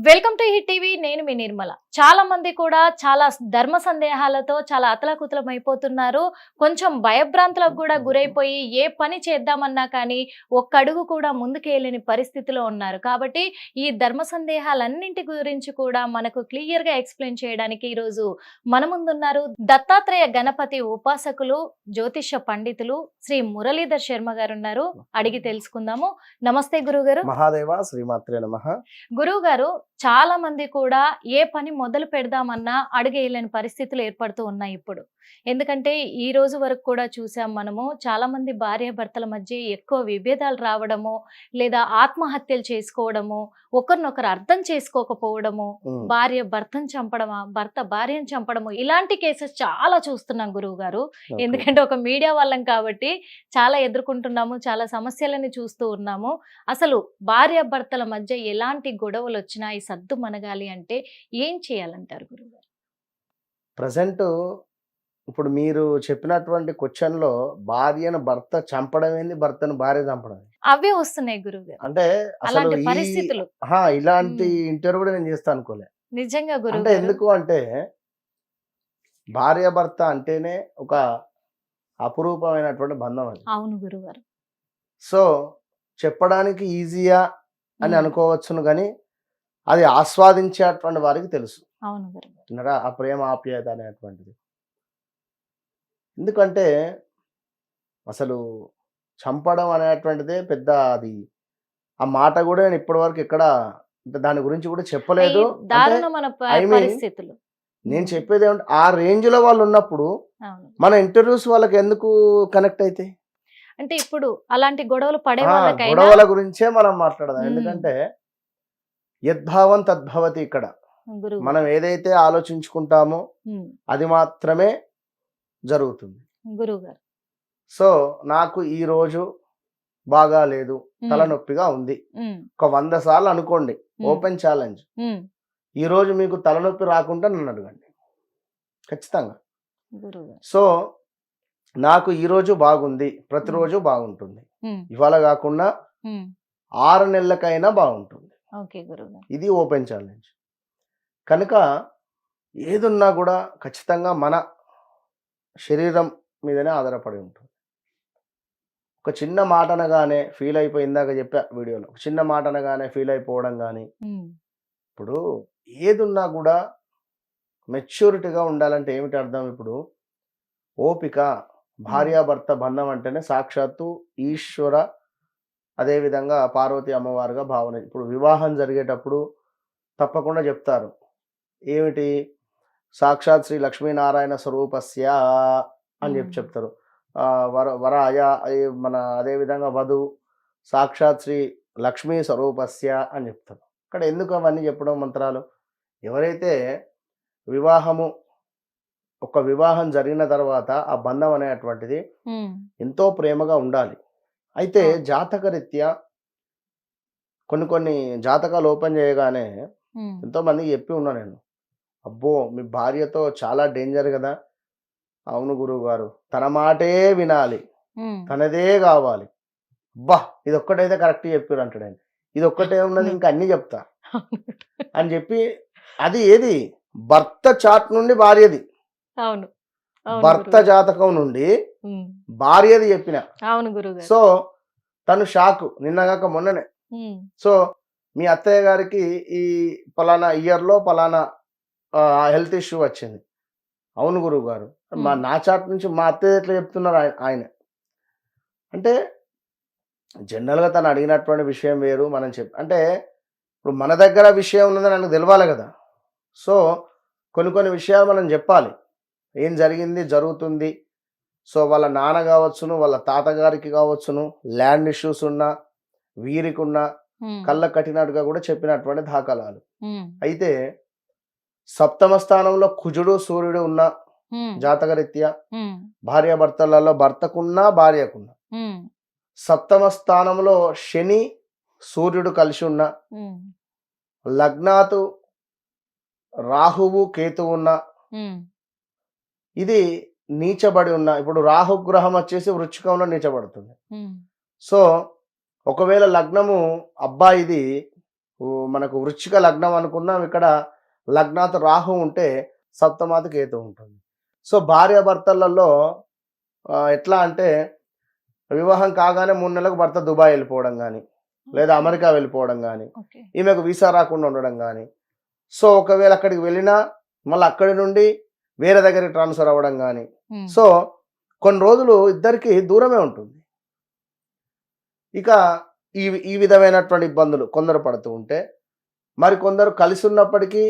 Welcome to hit TV. నేను మీ నిర్మల. చాలా మంది కూడా చాలా ధర్మ సందేహాలతో చాలా అతలాకుతలం అయిపోతున్నారు. కొంచెం భయభ్రాంతులకు కూడా గురైపోయి ఏ పని చేద్దామన్నా కానీ ఒక్క అడుగు కూడా ముందుకేయలేని పరిస్థితిలో ఉన్నారు. కాబట్టి ఈ ధర్మ సందేహాలన్నింటి గురించి కూడా మనకు క్లియర్ గా ఎక్స్ప్లెయిన్ చేయడానికి ఈరోజు మన ముందున్నారు దత్తాత్రేయ గణపతి ఉపాసకులు, జ్యోతిష పండితులు శ్రీ మురళీధర్ శర్మ గారు ఉన్నారు. అడిగి తెలుసుకుందాము. నమస్తే గురుగారు. మహాదేవ శ్రీమాత్రే నమః. గురువు గారు, చాలా మంది కూడా ఏ పని మొదలు పెడదామన్నా అడుగేయలేని పరిస్థితులు ఏర్పడుతూ ఉన్నాయి ఇప్పుడు. ఎందుకంటే ఈ రోజు వరకు కూడా చూసాం మనము, చాలా మంది భార్య భర్తల మధ్య ఎక్కువ విభేదాలు రావడము, లేదా ఆత్మహత్యలు చేసుకోవడము, ఒకరినొకరు అర్థం చేసుకోకపోవడము, భార్య భర్తను చంపడమా, భర్త భార్యను చంపడము, ఇలాంటి కేసెస్ చాలా చూస్తున్నాం గురువు గారు. ఎందుకంటే ఒక మీడియా వాళ్ళం కాబట్టి చాలా ఎదుర్కొంటున్నాము, చాలా సమస్యలని చూస్తూ ఉన్నాము. అసలు భార్య భర్తల మధ్య ఎలాంటి గొడవలు వచ్చినా ఈ సద్దు మనగాలి అంటే ఏం చేయాలంటారు గురుగారు? ప్రజెంట్ ఇప్పుడు మీరు చెప్పినటువంటి క్వశ్చన్లో భార్యను భర్త చంపడం ఏంది, భర్తను భార్య చంపడం ఏంది? అవే వస్తున్నాయి గురుగారు, అంటే అసలు అలాంటి పరిస్థితులు. ఇలాంటి ఇంటర్వ్యూ కూడా నేను చేస్తా అనుకోలే. నిజంగా అంటే గురువు ఎందుకు అంటే భార్య భర్త అంటేనే ఒక అపురూపమైనటువంటి బంధం అది. అవును గురుగారు. సో చెప్పడానికి ఈజీయా అని అనుకోవచ్చును, కానీ అది ఆస్వాదించేటువంటి వారికి తెలుసు. అవును గురుగారు. విన్నారా ఆ ప్రేమ ఆప్యాయత అనేటువంటిది. ఎందుకంటే అసలు చంపడం అనేటువంటిదే పెద్ద, అది ఆ మాట కూడా నేను ఇప్పటి వరకు ఎక్కడ దాని గురించి కూడా చెప్పలేదు. దారుణమైన I mean, పరిస్థితులు. నేను చెప్పేది ఏమంటే ఆ రేంజ్ లో వాళ్ళు ఉన్నప్పుడు అవును. మన ఇంటర్వ్యూస్ వాళ్ళకి ఎందుకు కనెక్ట్ అయితే, అంటే ఇప్పుడు అలాంటి గొడవలు పడే వాళ్ళకైనా గొడవల గురించే మనం మాట్లాడదాం. ఎందుకంటే యద్భావం తద్భవతి. ఇక్కడ గురువు మనం ఏదైతే ఆలోచించుకుంటామో అది మాత్రమే జరుగుతుంది. గురువు గారు. సో నాకు ఈ రోజు బాగా లేదు, తలనొప్పిగా ఉంది, ఒక 100 సార్లు అనుకోండి, ఓపెన్ ఛాలెంజ్. ఈ రోజు మీకు తలనొప్పి రాకుండా నన్ను అడగండి ఖచ్చితంగా. సో నాకు ఈ రోజు బాగుంది, ప్రతిరోజు బాగుంటుంది, ఇవాళ కాకుండా 6 నెలలకైనా బాగుంటుంది. ఇది ఓపెన్ ఛాలెంజ్. కనుక ఏదున్నా కూడా ఖచ్చితంగా మన శరీరం మీదనే ఆధారపడి ఉంటుంది. ఒక చిన్న మాట అనగానే ఫీల్ అయిపోయి, ఇందాక చెప్పా వీడియోలో, ఒక చిన్న మాట అనగానే ఫీల్ అయిపోవడం కానీ, ఇప్పుడు ఏదున్నా కూడా మెచ్యూరిటీగా ఉండాలంటే ఏమిటి అర్థం? ఇప్పుడు ఓపిక, భార్యాభర్త బంధం అంటేనే సాక్షాత్తు ఈశ్వర, అదేవిధంగా పార్వతి అమ్మవారుగా భావన. ఇప్పుడు వివాహం జరిగేటప్పుడు తప్పకుండా చెప్తారు ఏమిటి, సాక్షాత్ శ్రీ లక్ష్మీనారాయణ స్వరూపస్య అని చెప్తారు. వరాయ మన అదేవిధంగా వధువు సాక్షాత్ శ్రీ లక్ష్మీ స్వరూపస్య అని చెప్తారు. ఇక్కడ ఎందుకు అవన్నీ చెప్పడం మంత్రాలు? ఎవరైతే ఒక వివాహం జరిగిన తర్వాత ఆ బంధం అనేటువంటిది ఎంతో ప్రేమగా ఉండాలి. అయితే జాతకరీత్యా కొన్ని జాతకాలు ఓపెన్ చేయగానే ఎంతో మందికి చెప్పి ఉన్నా నేను, అబ్బో మీ భార్యతో చాలా డేంజర్ కదా. అవును గురువు గారు, తన మాటే వినాలి, తనదే కావాలి. అబ్బా ఇది ఒక్కటైతే కరెక్ట్ చెప్పారు అంటాడు ఆయన. ఇది ఒక్కటే ఉన్నది, ఇంకా అన్ని చెప్తా అని చెప్పి, అది ఏది భర్త చాట్ నుండి భార్యది, అవును, భర్త జాతకం నుండి భార్యది చెప్పిన. అవును గురువు. సో తను షాకు, నిన్నగాక మొన్ననే. సో మీ అత్తయ్య గారికి ఈ పలానా ఇయర్లో పలానా హెల్త్ ఇష్యూ వచ్చింది. అవును గురువు గారు, నా చాట్ నుంచి మా అత్తయ్య ఎట్లా చెప్తున్నారు ఆయన అంటే, జనరల్గా తను అడిగినటువంటి విషయం వేరు, మనం అంటే ఇప్పుడు మన దగ్గర విషయం ఉన్నదని నాకు తెలవాలి కదా. సో కొన్ని విషయాలు మనం చెప్పాలి, ఏం జరిగింది జరుగుతుంది. సో వాళ్ళ నాన్న కావచ్చును, వాళ్ళ తాతగారికి కావచ్చును, ల్యాండ్ ఇష్యూస్ ఉన్నా, వీరికి ఉన్న కళ్ళ కట్టినట్టుగా కూడా చెప్పినటువంటి దాఖలాలు. అయితే సప్తమ స్థానంలో కుజుడు సూర్యుడు ఉన్న జాతకరీత్యా భార్యాభర్తలలో భర్తకున్నా భార్యకున్నా, సప్తమ స్థానంలో శని సూర్యుడు కలిసి ఉన్న, లగ్నాతు రాహువు కేతు ఉన్న, ఇది నీచబడి ఉన్న. ఇప్పుడు రాహుగ్రహం వచ్చేసి వృశ్చికంలో నీచబడుతుంది. సో ఒకవేళ లగ్నము అబ్బాయిది మనకు వృశ్చిక లగ్నం అనుకున్నాం, ఇక్కడ లగ్నాత్ రాహు ఉంటే సప్తమాత కేతు ఉంటుంది. సో భార్యాభర్తలలో ఎట్లా అంటే వివాహం కాగానే 3 నెలలకు భర్త దుబాయ్ వెళ్ళిపోవడం కానీ, లేదా అమెరికా వెళ్ళిపోవడం కానీ, ఓకే. ఈమెకు వీసా రాకుండా ఉండడం కానీ, సో ఒకవేళ అక్కడికి వెళ్ళినా మళ్ళీ అక్కడి నుండి వేరే దగ్గరికి ట్రాన్స్ఫర్ అవ్వడం కానీ, ఉమ్. సో కొన్ని రోజులు ఇద్దరికి దూరమే ఉంటుంది. ఇక ఈ విధమైనటువంటి ఇబ్బందులు కొందరు పడుతూ ఉంటే, మరి కొందరు కలిసి ఉన్నప్పటికీ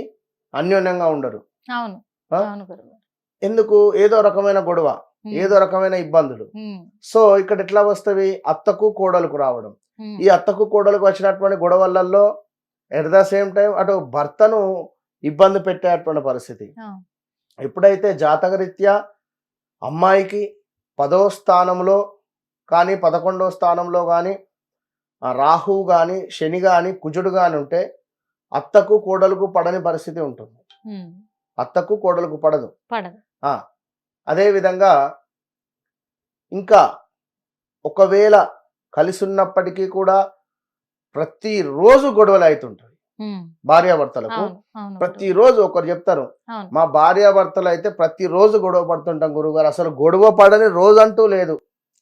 అన్యోన్యంగా ఉండరు. అవును ఆ? అవును గురుగారు. ఎందుకు? ఏదో రకమైన గొడవ, ఉమ్. ఏదో రకమైన ఇబ్బందులు. ఉమ్. సో ఇక్కడ ఎట్లా వస్తవి? అత్తకు కోడలకు రావడం. ఉమ్. ఈ అత్తకు కోడలకు వచ్చినటువంటి గొడవలలో ఎట్ ద సేమ్ టైం అటు భర్తను ఇబ్బంది పెట్టేటువంటి పరిస్థితి. ఆ. ఎప్పుడైతే జాతకరీత్యా అమ్మాయికి 10వ స్థానంలో కానీ 11వ స్థానంలో కానీ రాహు కానీ శని కానీ కుజుడు కానీ ఉంటే అత్తకు కోడలకు పడని పరిస్థితి ఉంటుంది. ఉమ్. అత్తకు కోడలకు పడదు. పడదు. అదే విధంగా ఇంకా ఒకవేళ కలిసి ఉన్నప్పటికీ కూడా ప్రతిరోజు గొడవలు అవుతుంటాయి ఉమ్. భార్యాభర్తలకు. అవును అవును గురుగారు. ప్రతిరోజు ఒకరు చెప్తారు, అవును. మా భార్యాభర్తలు అయితే ప్రతిరోజు గొడవ పడుతుంటాం గురుగారు, అసలు గొడవ పడని రోజు అంటూ లేదు.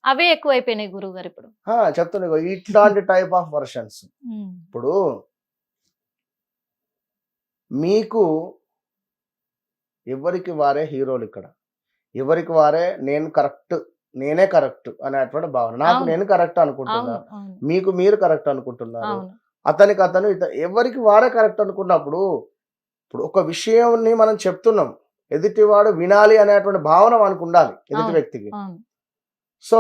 అవే ఎక్కువైపోయినాయి గురుగారు ఇప్పుడు. చెప్తున్నా ఇగో ఇట్లాంటి టైప్ ఆఫ్ వర్షన్స్. ఉమ్. ఇప్పుడు మీకు ఎవరికి వారే హీరోలు ఇక్కడ, ఎవరికి వారే నేనే కరెక్ట్ అనేటువంటి భావన. నాకు అవును. నేను కరెక్ట్ అనుకుంటున్నా, అవును అవును మీకు మీరు కరెక్ట్ అనుకుంటున్నారు, అవును. అతనికి అతను ఎవరికి వారే కరెక్ట్ అనుకున్నప్పుడు, ఇప్పుడు ఒక విషయాన్ని మనం చెప్తున్నాం, ఎదుటివాడు వినాలి అనేటువంటి భావన మనకు ఉండాలి ఎదుటి అవును. వ్యక్తికి. అవును. సో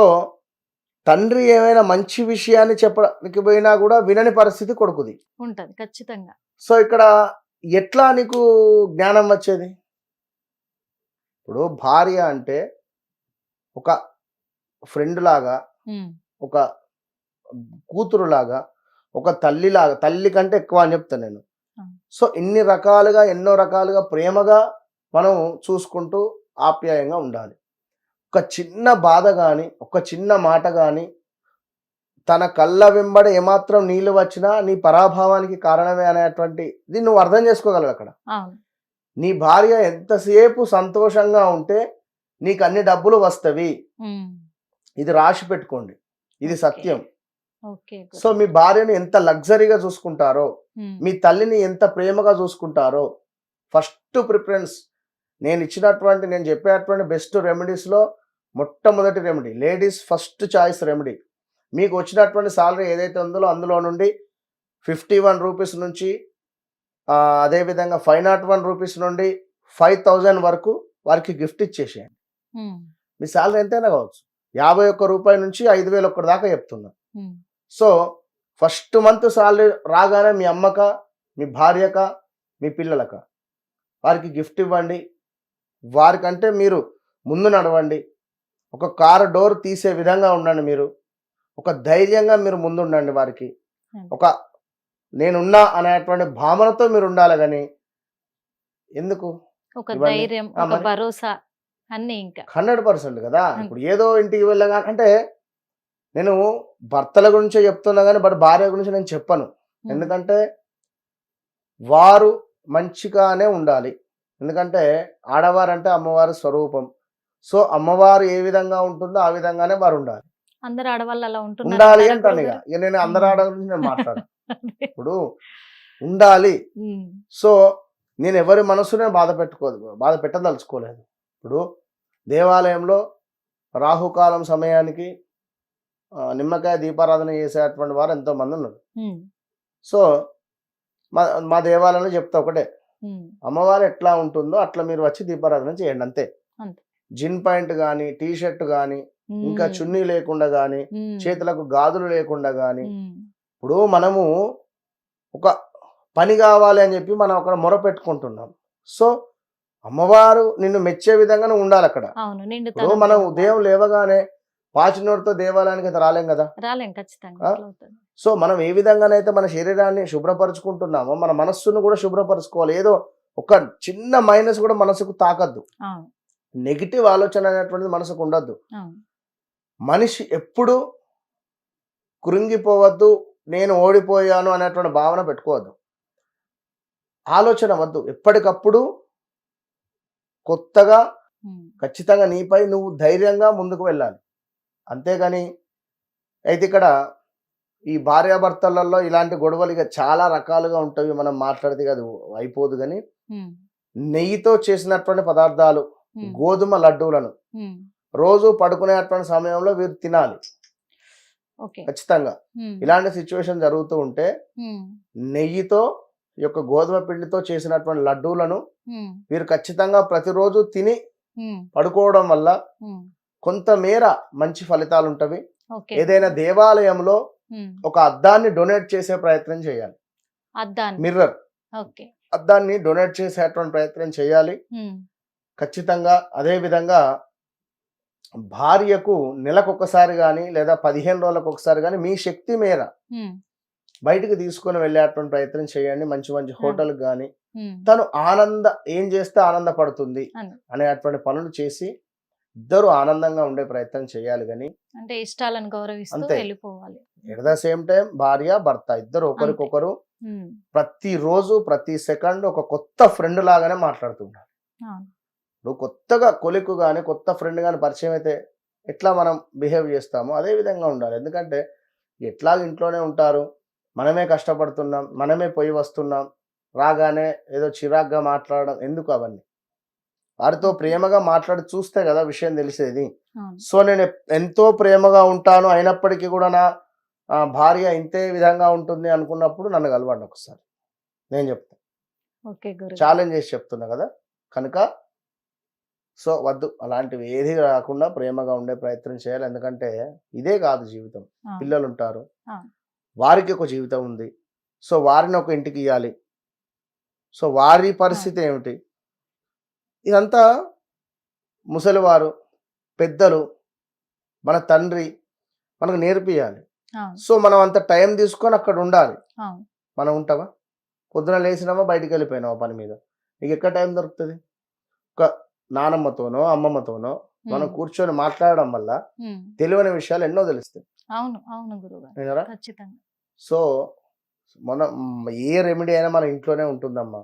తండ్రి ఏమైనా మంచి విషయాన్ని చెప్పడానికి పోయినా కూడా వినని పరిస్థితి కొడుకుది. ఉంటది ఖచ్చితంగా. సో ఇక్కడ ఎట్లా నీకు జ్ఞానం వచ్చేది? ఇప్పుడు భార్య అంటే ఒక ఫ్రెండ్ లాగా, ఉమ్. ఒక కూతురు లాగా, ఒక తల్లిలాగా, తల్లి కంటే ఎక్కువ అని చెప్తాను నేను. సో ఎన్నో రకాలుగా ప్రేమగా మనం చూసుకుంటూ ఆప్యాయంగా ఉండాలి. ఒక చిన్న బాధ కానీ, ఒక చిన్న మాట కానీ, తన కళ్ళ వెంబడి ఏమాత్రం నీళ్ళు వచ్చినా నీ పరాభావానికి కారణమే అనేటువంటి ఇది నువ్వు అర్థం చేసుకోగలవు అక్కడ. అవును. నీ భార్య ఎంతసేపు సంతోషంగా ఉంటే నీకు అన్ని డబ్బులు వస్తవి. ఉమ్. ఇది రాసి పెట్టుకోండి, ఇది సత్యం. ఓకే సో మీ భార్యను ఎంత లగ్జరీగా చూసుకుంటారో, ఉమ్. మీ తల్లిని ఎంత ప్రేమగా చూసుకుంటారో, ఫస్ట్ ప్రిఫరెన్స్ నేను చెప్పేటువంటి బెస్ట్ రెమెడీస్లో మొట్టమొదటి remedy, ladies first choice remedy. మీకు వచ్చినటువంటి సాలరీ ఏదైతే ఉందో అందులో నుండి 51 రూపీస్ నుంచి అదేవిధంగా 501 రూపీస్ నుండి 5000 వరకు వారికి గిఫ్ట్ ఇచ్చేసేయండి. ఉమ్. మీ సాలరీ ఎంతైనా కావచ్చు, 51 రూపాయల నుంచి 5001 దాకా చెప్తున్నా. ఉమ్. సో ఫస్ట్ మంత్ సాలరీ రాగానే మీ అమ్మక, మీ భార్యక, మీ పిల్లలక వారికి గిఫ్ట్ ఇవ్వండి. వారికంటే మీరు ముందు నడవండి. ఒక కారు డోర్ తీసే విధంగా ఉండండి. మీరు ఒక ధైర్యంగా మీరు ముందు ఉండండి. వారికి ఒక నేనున్నా అనేటువంటి భావనతో మీరు ఉండాలి. కానీ ఎందుకు ఒక ఇవన్నీ? ధైర్యం, ఒక మరి భరోసా అన్ని ఇంకా 100% కదా. ఇప్పుడు ఏదో ఇంటికి వెళ్ళగా అంటే నేను భర్తల గురించే చెప్తున్నా కానీ బట్ భార్య గురించి నేను చెప్పను. ఎందుకంటే వారు మంచిగానే ఉండాలి. ఎందుకంటే ఆడవారంటే అమ్మవారి స్వరూపం. సో అమ్మవారు ఏ విధంగా ఉంటుందో ఆ విధంగానే వారు ఉండాలి. అందరు ఆడవాళ్ళు అలా ఉండాలి ఉంటున్నారు అంటాను. ఇక నేను అందరు ఆడ గురించి నేను మాట్లాడాను. ఇప్పుడు ఉండాలి. సో నేను ఎవరి మనసునే బాధ పెట్టదలుచుకోలేదు. ఇప్పుడు దేవాలయంలో రాహుకాలం సమయానికి నిమ్మకాయ దీపారాధన చేసేటువంటి వారు ఎంతో మంది ఉన్నారు. సో మా దేవాలయంలో చెప్తా ఒకటే, అమ్మవారు ఎట్లా ఉంటుందో అట్లా మీరు వచ్చి దీపారాధన చేయండి అంతే. జిన్ పాయింట్ కానీ, టీ షర్ట్ కానీ, ఇంకా చున్నీ లేకుండా కానీ, చేతులకు గాజులు లేకుండా కానీ. ఇప్పుడు మనము ఒక పని కావాలి అని చెప్పి మనం అక్కడ మొర పెట్టుకుంటున్నాం. సో అమ్మవారు నిన్ను మెచ్చే విధంగానే ఉండాలి అక్కడ. ఇప్పుడు మనం ఉదయం లేవగానే పాచినోటితో దేవాలయానికి అయితే రాలేం కదా. సో మనం ఏ విధంగానైతే మన శరీరాన్ని శుభ్రపరచుకుంటున్నామో మన మనస్సును కూడా శుభ్రపరచుకోవాలి. ఏదో ఒక చిన్న మైనస్ కూడా మనసుకు తాకద్దు. నెగిటివ్ ఆలోచన అనేటువంటిది మనసుకు ఉండద్దు. మనిషి ఎప్పుడు కృంగిపోవద్దు, నేను ఓడిపోయాను అనేటువంటి భావన పెట్టుకోవద్దు. ఆలోచన వద్దు. ఎప్పటికప్పుడు కొత్తగా ఖచ్చితంగా నీపై నువ్వు ధైర్యంగా ముందుకు వెళ్ళాలి. అంతేగాని అయితే ఇక్కడ ఈ భార్యాభర్తలలో ఇలాంటి గొడవలు ఇక చాలా రకాలుగా ఉంటాయి. మనం మాట్లాడితే అది అయిపోదు. కానీ నెయ్యితో చేసినటువంటి పదార్థాలు, గోధుమ లడ్డూలను రోజు పడుకునేటువంటి సమయంలో వీరు తినాలి ఖచ్చితంగా. ఇలాంటి సిచ్యువేషన్ జరుగుతూ ఉంటే నెయ్యితో ఈ యొక్క గోధుమ పిండితో చేసినటువంటి లడ్డూలను వీరు ఖచ్చితంగా ప్రతిరోజు తిని పడుకోవడం వల్ల కొంతమేర మంచి ఫలితాలు ఉంటవి. ఏదైనా దేవాలయంలో ఒక అద్దాన్ని డొనేట్ చేసే ప్రయత్నం చేయాలి. మిర్రర్ అద్దాన్ని డొనేట్ చేసేటువంటి ప్రయత్నం చేయాలి ఖచ్చితంగా. అదే విధంగా భార్యకు నెలకొకసారి కానీ లేదా 15 రోజులకు ఒకసారి కానీ మీ శక్తి మేర బయటికి తీసుకొని వెళ్ళేటువంటి ప్రయత్నం చేయండి. మంచి మంచి హోటల్ కానీ తను ఏం చేస్తే ఆనందపడుతుంది అనేటువంటి పనులు చేసి ఇద్దరు ఆనందంగా ఉండే ప్రయత్నం చేయాలి. కానీ అంటే ఇష్టాలను గౌరవిస్తూ వెళ్ళిపోవాలి. ఎట్ ద సేమ్ టైం భార్య భర్త ఇద్దరు ఒకరికొకరు ప్రతిరోజు ప్రతి సెకండ్ ఒక కొత్త ఫ్రెండ్ లాగానే మాట్లాడుతుంటారు. నువ్వు కొత్తగా కొలికు కానీ కొత్త ఫ్రెండ్ కానీ పరిచయం అయితే ఎట్లా మనం బిహేవ్ చేస్తామో అదే విధంగా ఉండాలి. ఎందుకంటే ఎట్లా ఇంట్లోనే ఉంటారు, మనమే కష్టపడుతున్నాం, మనమే పోయి వస్తున్నాం, రాగానే ఏదో చిరాగ్గా మాట్లాడడం ఎందుకు? అవన్నీ వారితో ప్రేమగా మాట్లాడి చూస్తే కదా విషయం తెలిసేది. సో నేను ఎంతో ప్రేమగా ఉంటాను, అయినప్పటికీ కూడా నా భార్య ఇంతే విధంగా ఉంటుంది అనుకున్నప్పుడు నన్ను కలవండి ఒకసారి, నేను చెప్తాను. ఛాలెంజ్ చేసి చెప్తున్నా కదా. కనుక సో వద్దు, అలాంటివి ఏది రాకుండా ప్రేమగా ఉండే ప్రయత్నం చేయాలి. ఎందుకంటే ఇదే కాదు జీవితం. పిల్లలు ఉంటారు, వారికి ఒక జీవితం ఉంది. సో వారిని ఒక ఇంటికి ఇవ్వాలి. సో వారి పరిస్థితి ఏమిటి? ఇదంతా ముసలివారు, పెద్దలు, మన తండ్రి మనకు నేర్పియాలి. సో మనం అంత టైం తీసుకొని అక్కడ ఉండాలి. మనం ఉంటామా? పొద్దున లేచినామా, బయటికి వెళ్ళిపోయినామా పని మీద, నీకు ఎక్కడ టైం దొరుకుతుంది? ఒక నానమ్మతోనో అమ్మమ్మతోనో మనం కూర్చొని మాట్లాడడం వల్ల తెలియని విషయాలు ఎన్నో తెలుస్తాయి. సో మనం ఏ రెమెడీ అయినా మన ఇంట్లోనే ఉంటుందమ్మా.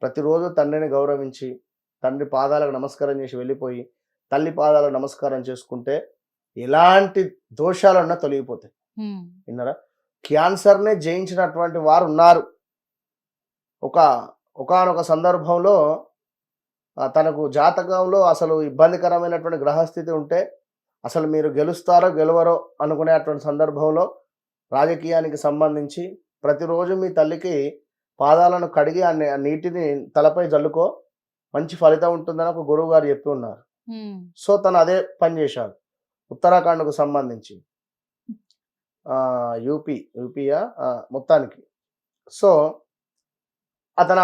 ప్రతిరోజు తండ్రిని గౌరవించి తండ్రి పాదాలకు నమస్కారం చేసి వెళ్ళిపోయి తల్లి పాదాలకు నమస్కారం చేసుకుంటే ఎలాంటి దోషాలున్నా తొలగిపోతాయి. విన్నారా? క్యాన్సర్నే జయించినటువంటి వారు ఉన్నారు. ఒకానొక సందర్భంలో తనకు జాతకంలో అసలు ఇబ్బందికరమైనటువంటి గ్రహస్థితి ఉంటే అసలు మీరు గెలుస్తారో గెలవరో అనుకునేటువంటి సందర్భంలో రాజకీయానికి సంబంధించి ప్రతిరోజు మీ తల్లికి పాదాలను కడిగి ఆ నీటిని తలపై జల్లుకో, మంచి ఫలితం ఉంటుందని ఒక గురువు గారు చెప్పి ఉన్నారు. సో తను అదే పని చేశాడు. ఉత్తరాఖండ్కు సంబంధించి యూపీయా మొత్తానికి. సో అతను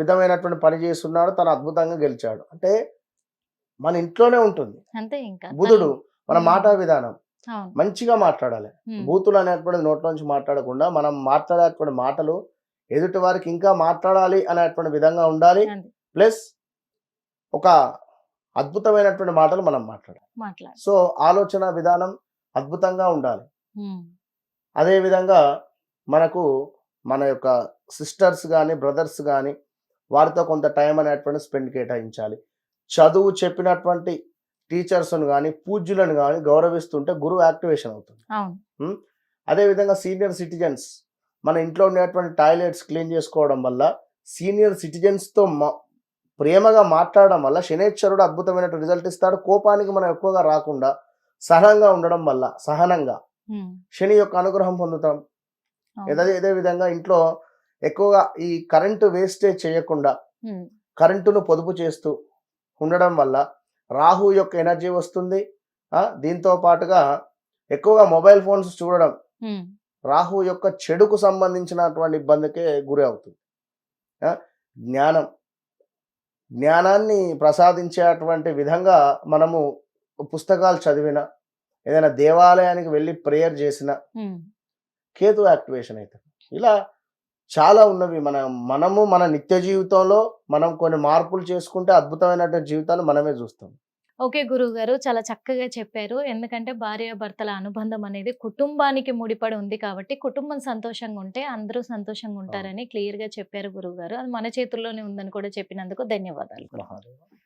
విధమైనటువంటి పని చేస్తున్నాడు, తను అద్భుతంగా గెలిచాడు. అంటే మన ఇంట్లోనే ఉంటుంది బుధుడు. మన మాట విధానం మంచిగా మాట్లాడాలి. బూతులు అనేటువంటి నోట్లోంచి మాట్లాడకుండా మనం మాట్లాడేటువంటి మాటలు ఎదుటి వారికి ఇంకా మాట్లాడాలి అనేటువంటి విధంగా ఉండాలి. ప్లస్ ఒక అద్భుతమైనటువంటి మాటలు మనం మాట్లాడాలి. సో ఆలోచన విధానం అద్భుతంగా ఉండాలి. అదే విధంగా మనకు మన యొక్క సిస్టర్స్ కానీ బ్రదర్స్ కానీ వారితో కొంత టైం అనేటువంటి స్పెండ్ కేటాయించాలి. చదువు చెప్పినటువంటి టీచర్స్ను కానీ పూజ్యులను కానీ గౌరవిస్తుంటే గురువు యాక్టివేషన్ అవుతుంది. అదేవిధంగా సీనియర్ సిటిజన్స్, మన ఇంట్లో ఉండేటువంటి టాయిలెట్స్ క్లీన్ చేసుకోవడం వల్ల, సీనియర్ సిటిజన్స్తో ప్రేమగా మాట్లాడడం వల్ల శనేశ్వరుడు అద్భుతమైన రిజల్ట్ ఇస్తాడు. కోపానికి మనం ఎక్కువగా రాకుండా సహనంగా ఉండడం వల్ల సహనంగా శని యొక్క అనుగ్రహం పొందుతాం. ఇదే విధంగా ఇంట్లో ఎక్కువగా ఈ కరెంటు వేస్టేజ్ చేయకుండా కరెంటును పొదుపు చేస్తూ ఉండడం వల్ల రాహు యొక్క ఎనర్జీ వస్తుంది. దీంతో పాటుగా ఎక్కువగా మొబైల్ ఫోన్స్ చూడడం రాహు యొక్క చెడుకు సంబంధించినటువంటి ఇబ్బందికే గురి అవుతుంది. జ్ఞానాన్ని ప్రసాదించేటువంటి విధంగా మనము పుస్తకాలు చదివిన, ఏదైనా దేవాలయానికి వెళ్ళి ప్రేయర్ చేసిన కేతు యాక్టివేషన్ అవుతుంది. ఇలా చాలా ఉన్నవి. మనము మన నిత్య జీవితంలో మనం కొన్ని మార్పులు చేసుకుంటే అద్భుతమైనటువంటి జీవితాన్ని మనమే చూస్తాం. ఓకే గురువు గారు, చాలా చక్కగా చెప్పారు. ఎందుకంటే భార్యాభర్తల అనుబంధం అనేది కుటుంబానికి ముడిపడి ఉంది కాబట్టి, కుటుంబం సంతోషంగా ఉంటే అందరూ సంతోషంగా అవును. ఉంటారని క్లియర్‌గా చెప్పారు గురువుగారు. అది మన చేతుల్లోనే ఉందని కూడా చెప్పినందుకు ధన్యవాదాలు. మహాదేవ.